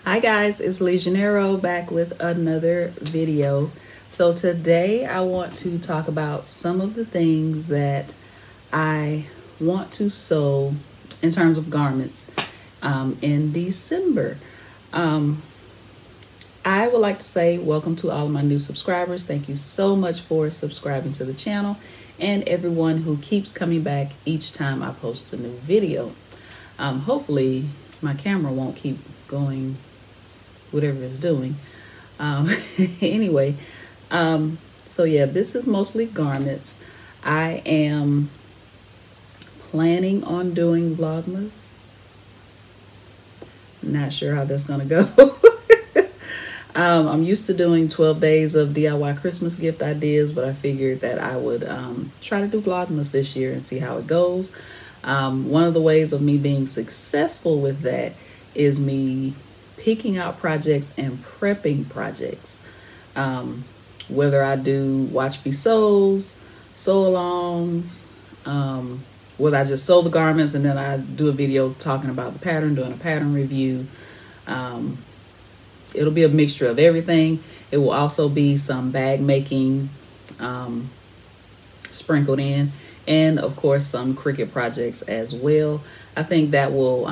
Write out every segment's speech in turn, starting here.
Hi guys, it's LeJanaro back with another video. So today I want to talk about some of the things that I want to sew in terms of garments in December. I would like to say welcome to all of my new subscribers. Thank you so much for subscribing to the channel and everyone who keeps coming back each time I post a new video. Hopefully my camera won't keep going whatever it's doing. Anyway, so yeah, this is mostly garments. I am planning on doing Vlogmas. Not sure how that's gonna go. I'm used to doing 12 days of DIY Christmas gift ideas, but I figured that I would try to do Vlogmas this year and see how it goes. One of the ways of me being successful with that is me picking out projects and prepping projects. Whether I do watch me sews, sew-alongs, whether I just sew the garments and then I do a video talking about the pattern, doing a pattern review. It'll be a mixture of everything. It will also be some bag making sprinkled in, and of course some Cricut projects as well. I think that will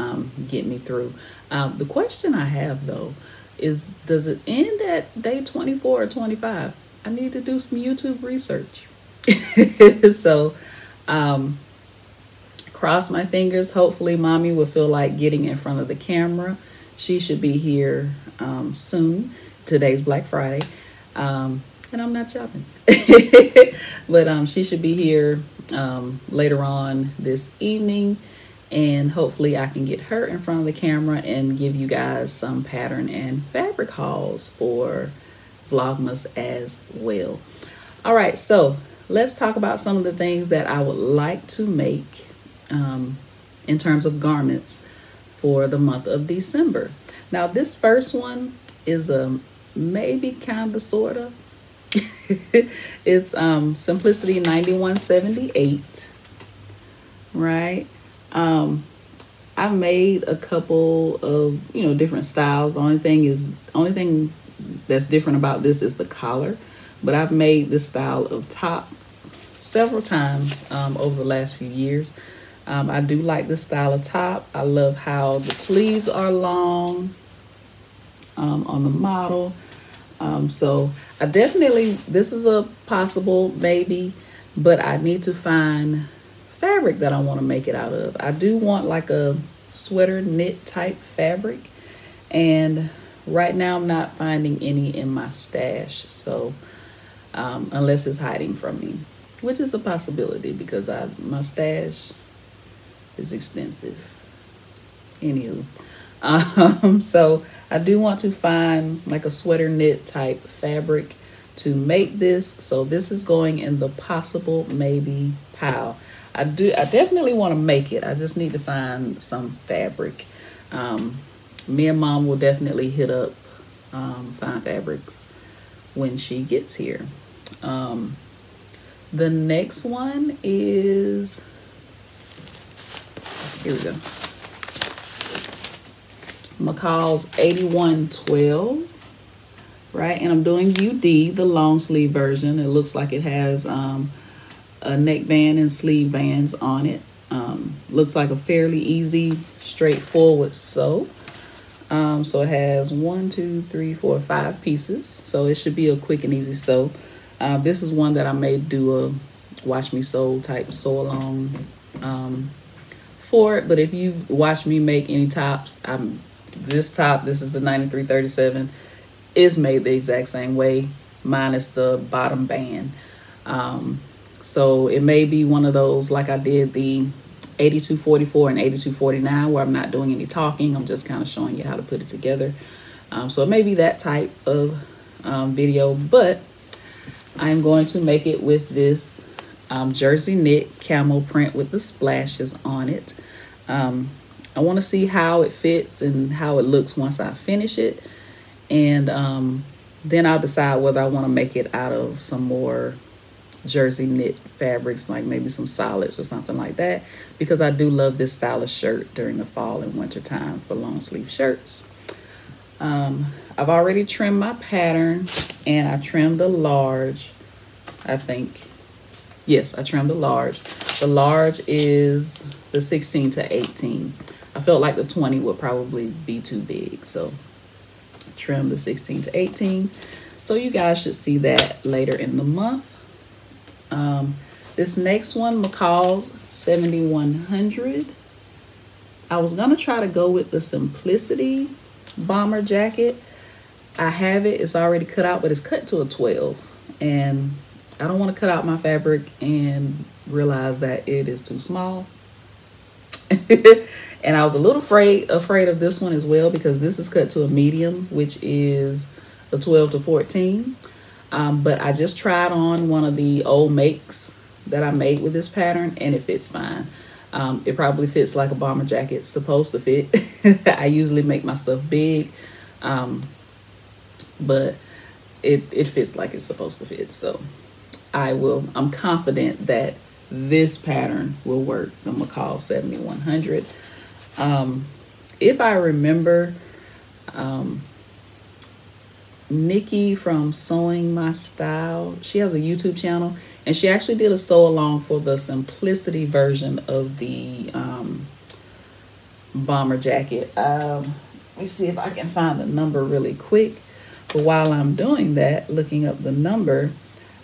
get me through. The question I have though is, does it end at day 24 or 25? I need to do some YouTube research. So cross my fingers. Hopefully mommy will feel like getting in front of the camera. She should be here soon. Today's Black Friday, and I'm not shopping. But she should be here later on this evening, and hopefully I can get her in front of the camera and give you guys some pattern and fabric hauls for Vlogmas as well. All right, so let's talk about some of the things that I would like to make in terms of garments for the month of December. Now this first one is a maybe kind of sort of. It's Simplicity 9178, right? I've made a couple of different styles. The only thing that's different about this is the collar, but I've made this style of top several times over the last few years. I do like this style of top. I love how the sleeves are long on the model. So I definitely, this is a possible maybe, but I need to find fabric that I want to make it out of. I do want like a sweater knit type fabric, and right now I'm not finding any in my stash. So unless it's hiding from me, which is a possibility because my stash is extensive. Anywho, so I do want to find like a sweater knit type fabric to make this. So this is going in the possible maybe pile. I definitely want to make it. I just need to find some fabric. Me and mom will definitely hit up find fabrics when she gets here. The next one is, here we go, McCall's 8112, right? And I'm doing UD, the long sleeve version. It looks like it has a neckband and sleeve bands on it. Looks like a fairly easy, straightforward sew. So it has 1, 2, 3, 4, 5 pieces. So it should be a quick and easy sew. This is one that I may do a watch me sew type sew along for it. But if you watch me make any tops, this top, this is a 9337, is made the exact same way, minus the bottom band. So it may be one of those like I did the 8244 and 8249 where I'm not doing any talking. I'm just kind of showing you how to put it together. So it may be that type of video, but I'm going to make it with this jersey knit camel print with the splashes on it. I want to see how it fits and how it looks once I finish it, and then I'll decide whether I want to make it out of some more jersey knit fabrics, like maybe some solids or something like that, because I do love this style of shirt during the fall and winter time for long sleeve shirts. I've already trimmed my pattern, and I trimmed the large, I think. Yes, I trimmed the large. The large is the 16 to 18. I felt like the 20 would probably be too big, so trim the 16 to 18. So you guys should see that later in the month. This next one, McCall's 7100. I was gonna try to go with the Simplicity bomber jacket. I have it, it's already cut out, but it's cut to a 12. And I don't want to cut out my fabric and realize that it is too small. And I was a little afraid of this one as well, because this is cut to a medium, which is a 12 to 14. But I just tried on one of the old makes that I made with this pattern, and it fits fine. It probably fits like a bomber jacket it's supposed to fit. I usually make my stuff big, but it fits like it's supposed to fit. So I'm confident that this pattern will work, the McCall 7100. If I remember, Nikki from Sewing My Style, she has a YouTube channel, and she actually did a sew along for the Simplicity version of the bomber jacket. Let me see if I can find the number really quick. But while I'm doing that, looking up the number,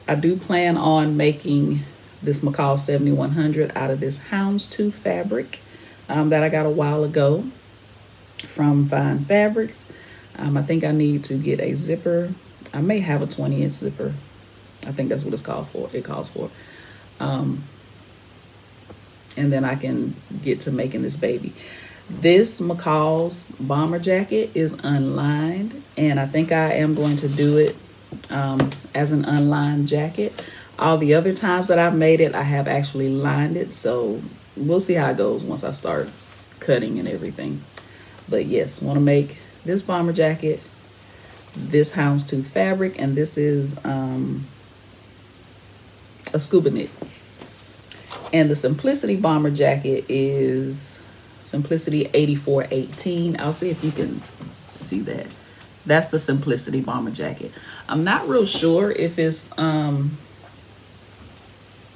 I do plan on making this McCall 7100 out of this houndstooth fabric that I got a while ago from Fine Fabrics. I think I need to get a zipper. I may have a 20-inch zipper. I think that's what it's called for. It calls for. And then I can get to making this baby. This McCall's bomber jacket is unlined, and I think I am going to do it as an unlined jacket. All the other times that I've made it, I have actually lined it, so we'll see how it goes once I start cutting and everything. But yes, want to make this bomber jacket, this houndstooth fabric, and this is a scuba knit. And the Simplicity bomber jacket is Simplicity 8418. I'll see if you can see that. That's the Simplicity bomber jacket. I'm not real sure if it's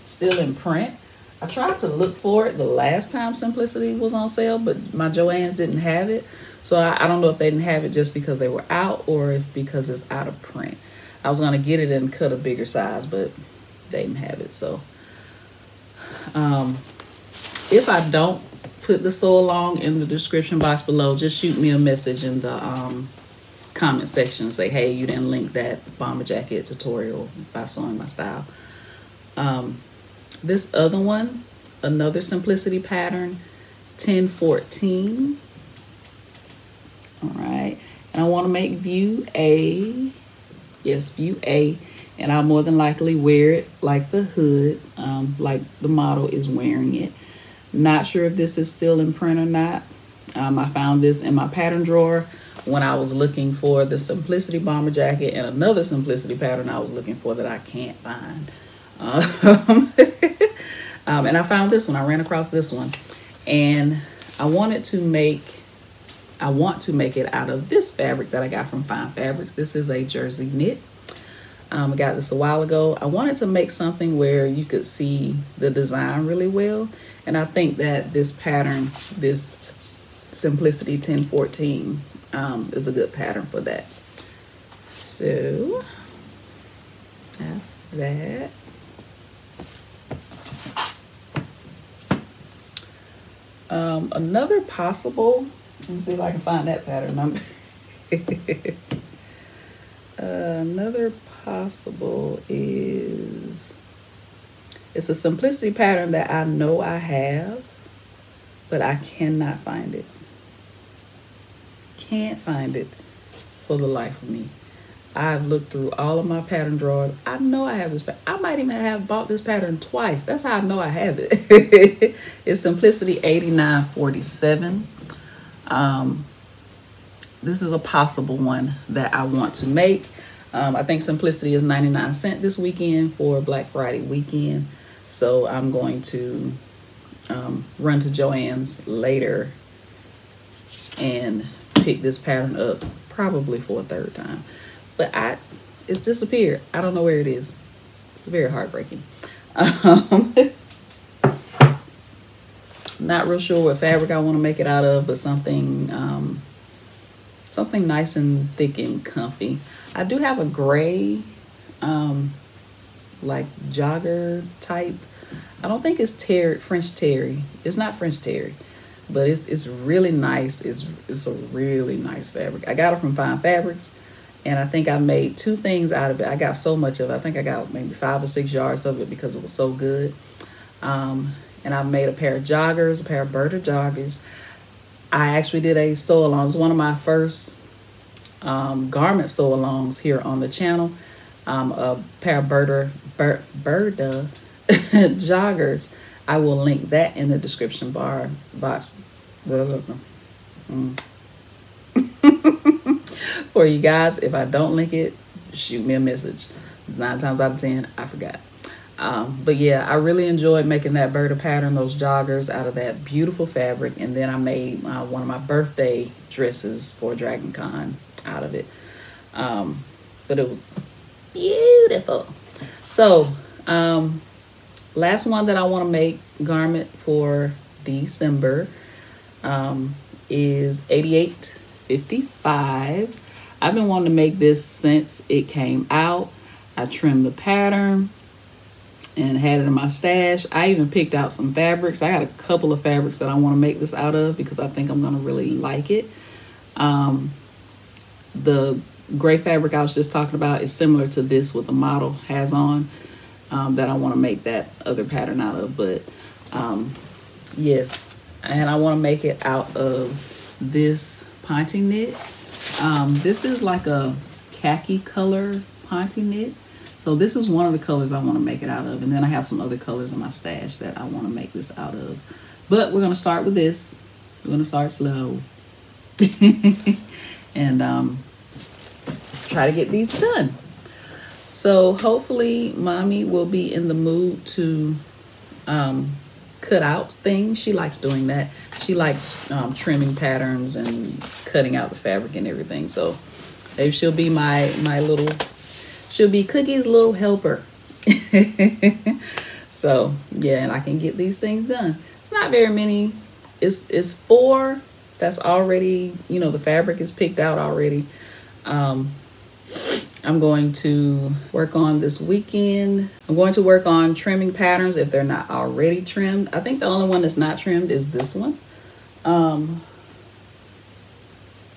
still in print. I tried to look for it the last time Simplicity was on sale, but my Joann's didn't have it. So I don't know if they didn't have it just because they were out, or if because it's out of print. I was gonna get it and cut a bigger size, but they didn't have it. So if I don't put the sew along in the description box below, just shoot me a message in the comment section and say, hey, you didn't link that bomber jacket tutorial by Sewing My Style. This other one, another Simplicity pattern, 1014. All right, and I want to make view A. Yes, view A, and I'll more than likely wear it like the hood, like the model is wearing it. Not sure if this is still in print or not. I found this in my pattern drawer when I was looking for the Simplicity bomber jacket and another Simplicity pattern I was looking for that I can't find. And I found this one. I ran across this one, and I want to make it out of this fabric that I got from Fine Fabrics. This is a jersey knit. I got this a while ago. I wanted to make something where you could see the design really well, and I think that this pattern, this Simplicity 1014, is a good pattern for that. So that's that. Another possible, let me see if I can find that pattern number. Another possible is, it's a Simplicity pattern that I know I have, but I cannot find it. Can't find it for the life of me. I've looked through all of my pattern drawers. I know I have this. I might even have bought this pattern twice. That's how I know I have it. It's Simplicity 8947. This is a possible one that I want to make. I think Simplicity is 99 cents this weekend for Black Friday weekend. So I'm going to run to Joann's later and pick this pattern up probably for a third time. But it's disappeared. I don't know where it is. It's very heartbreaking. Not real sure what fabric I want to make it out of, but something something nice and thick and comfy. I do have a gray like jogger type. I don't think it's French terry. It's not French terry, but it's really nice. It's a really nice fabric. I got it from Fine Fabrics, and I think I made 2 things out of it. I got so much of it. I think I got maybe 5 or 6 yards of it because it was so good. And I've made a pair of joggers, a pair of Berta joggers. I actually did a sew-along. It's one of my first garment sew-alongs here on the channel. A pair of Berta joggers. I will link that in the description box. For you guys. If I don't link it, shoot me a message. 9 times out of 10, I forgot. But yeah, I really enjoyed making that Berta pattern, those joggers, out of that beautiful fabric. And then I made one of my birthday dresses for Dragon Con out of it. But it was beautiful. So, last one that I want to make garment for December is 8855. I've been wanting to make this since it came out. I trimmed the pattern and had it in my stash. I even picked out some fabrics. I got a couple of fabrics that I want to make this out of because I think I'm going to really like it. The gray fabric I was just talking about is similar to this, what the model has on, that I want to make that other pattern out of. But yes, and I want to make it out of this Ponte knit. This is like a khaki color Ponte knit. So this is one of the colors I want to make it out of. And then I have some other colors in my stash that I want to make this out of. But we're going to start with this. We're going to start slow. And try to get these done. So hopefully Mommy will be in the mood to cut out things. She likes doing that. She likes trimming patterns and cutting out the fabric and everything. So maybe she'll be my little... She'll be Cookie's little helper. So, yeah, and I can get these things done. It's not very many. It's 4 that's already, you know, the fabric is picked out already. I'm going to work on this weekend. I'm going to work on trimming patterns if they're not already trimmed. I think the only one that's not trimmed is this one.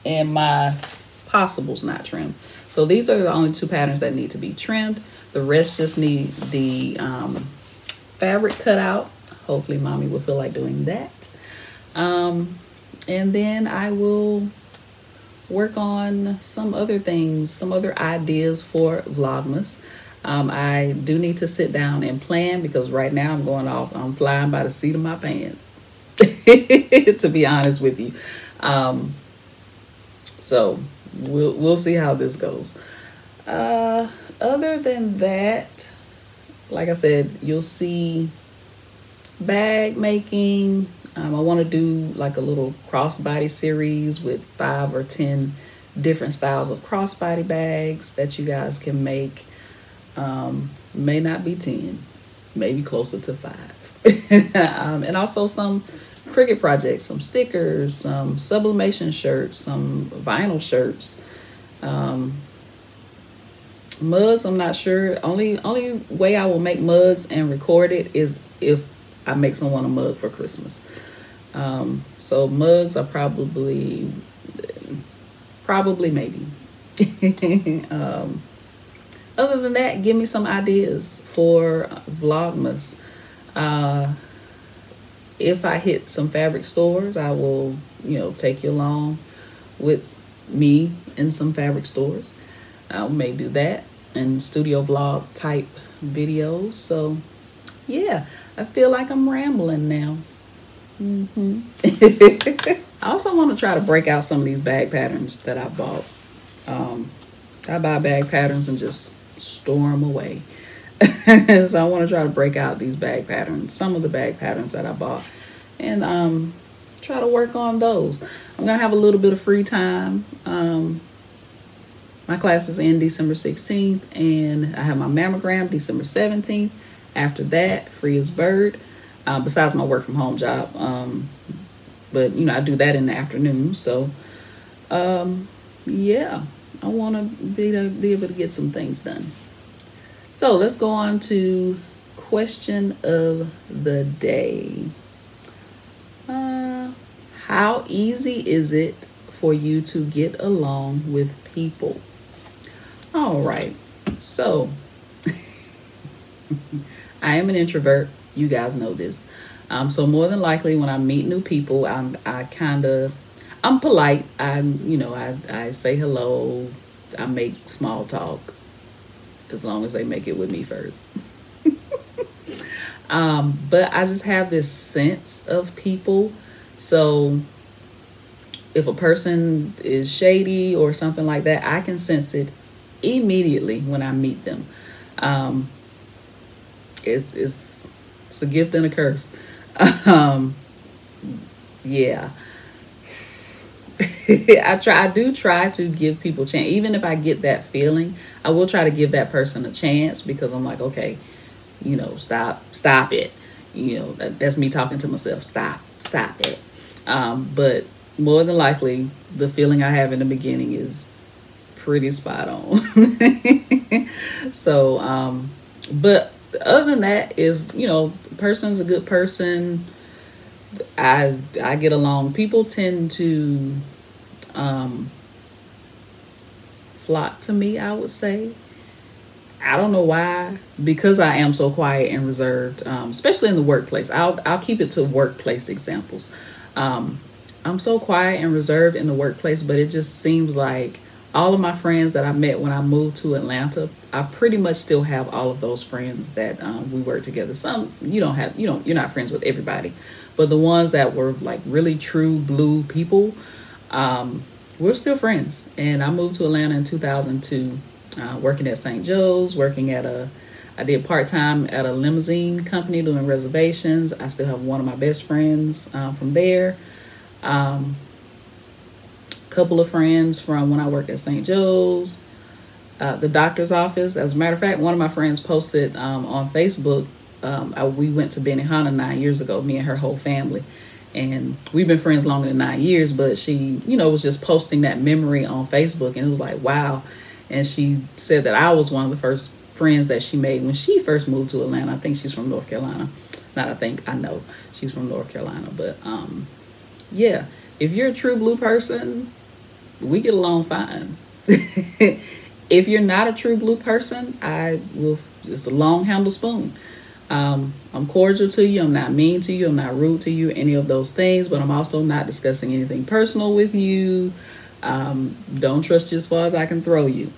And my possible's not trimmed. So these are the only 2 patterns that need to be trimmed. The rest just need the fabric cut out. Hopefully Mommy will feel like doing that. And then I will work on some other things, some other ideas for Vlogmas. I do need to sit down and plan because right now I'm flying by the seat of my pants, to be honest with you. So we'll see how this goes. Other than that, like I said, you'll see bag making. I want to do like a little crossbody series with 5 or 10 different styles of crossbody bags that you guys can make. May not be 10, maybe closer to 5. And also some Cricut projects, some stickers, some sublimation shirts, some vinyl shirts, mugs. I'm not sure. Only way I will make mugs and record it is if I make someone a mug for Christmas. So mugs are probably maybe. Other than that, give me some ideas for Vlogmas. If I hit some fabric stores, I will, take you along with me in some fabric stores. I may do that and studio vlog type videos. So yeah, I feel like I'm rambling now. I also want to try to break out some of these bag patterns that I bought. I buy bag patterns and just store them away. So I want to try to break out these bag patterns, some of the bag patterns that I bought, and try to work on those. I'm gonna have a little bit of free time. My classes end December 16th, and I have my mammogram December 17th. After that, free as bird. Besides my work from home job, but I do that in the afternoon. So, yeah, I want to be able to get some things done. So let's go on to question of the day. How easy is it for you to get along with people? All right, so I am an introvert. You guys know this. So more than likely when I meet new people, I'm polite. I say hello. I make small talk as long as they make it with me first. But I just have this sense of people. So if a person is shady or something like that, I can sense it immediately when I meet them. It's a gift and a curse. Yeah. I do try to give people a chance. Even if I get that feeling, I will try to give that person a chance, because I'm like, okay, stop it. That's me talking to myself. Stop it. But more than likely, the feeling I have in the beginning is pretty spot on. So, but other than that, if, the person's a good person, I get along. People tend to flock to me, I would say. I don't know why, because I am so quiet and reserved, especially in the workplace. I'll keep it to workplace examples. I'm so quiet and reserved in the workplace, but it just seems like all of my friends that I met when I moved to Atlanta, I pretty much still have all of those friends that we work together. Some you're not friends with everybody, but the ones that were like really true blue people, we're still friends. And I moved to Atlanta in 2002, working at St. Joe's, I did part-time at a limousine company doing reservations. I still have one of my best friends from there. Couple of friends from when I worked at St. Joe's, the doctor's office. As a matter of fact, one of my friends posted on Facebook, we went to Benihana 9 years ago, me and her whole family. And we've been friends longer than 9 years, but she, was just posting that memory on Facebook, and it was like, wow. And she said that I was one of the first friends that she made when she first moved to Atlanta. I think she's from North Carolina. I know she's from North Carolina. But yeah, if you're a true blue person, we get along fine. If you're not a true blue person, it's a long handle spoon. I'm cordial to you. I'm not mean to you. I'm not rude to you, any of those things, but I'm also not discussing anything personal with you. Don't trust you as far as I can throw you.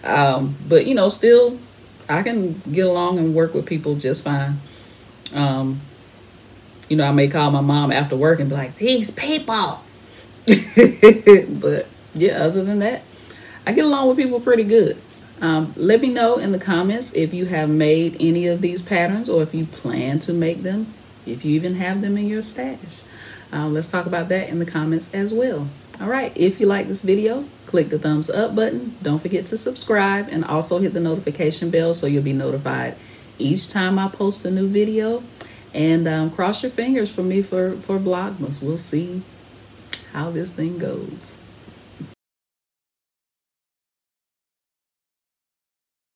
But still, I can get along and work with people just fine. I may call my mom after work and be like, these people. But yeah, other than that, I get along with people pretty good. Let me know in the comments if you have made any of these patterns, or if you plan to make them, if you even have them in your stash. Let's talk about that in the comments as well. All right, if you like this video, click the thumbs up button. Don't forget to subscribe, and also hit the notification bell so you'll be notified each time I post a new video. And cross your fingers for me for Vlogmas. We'll see how this thing goes.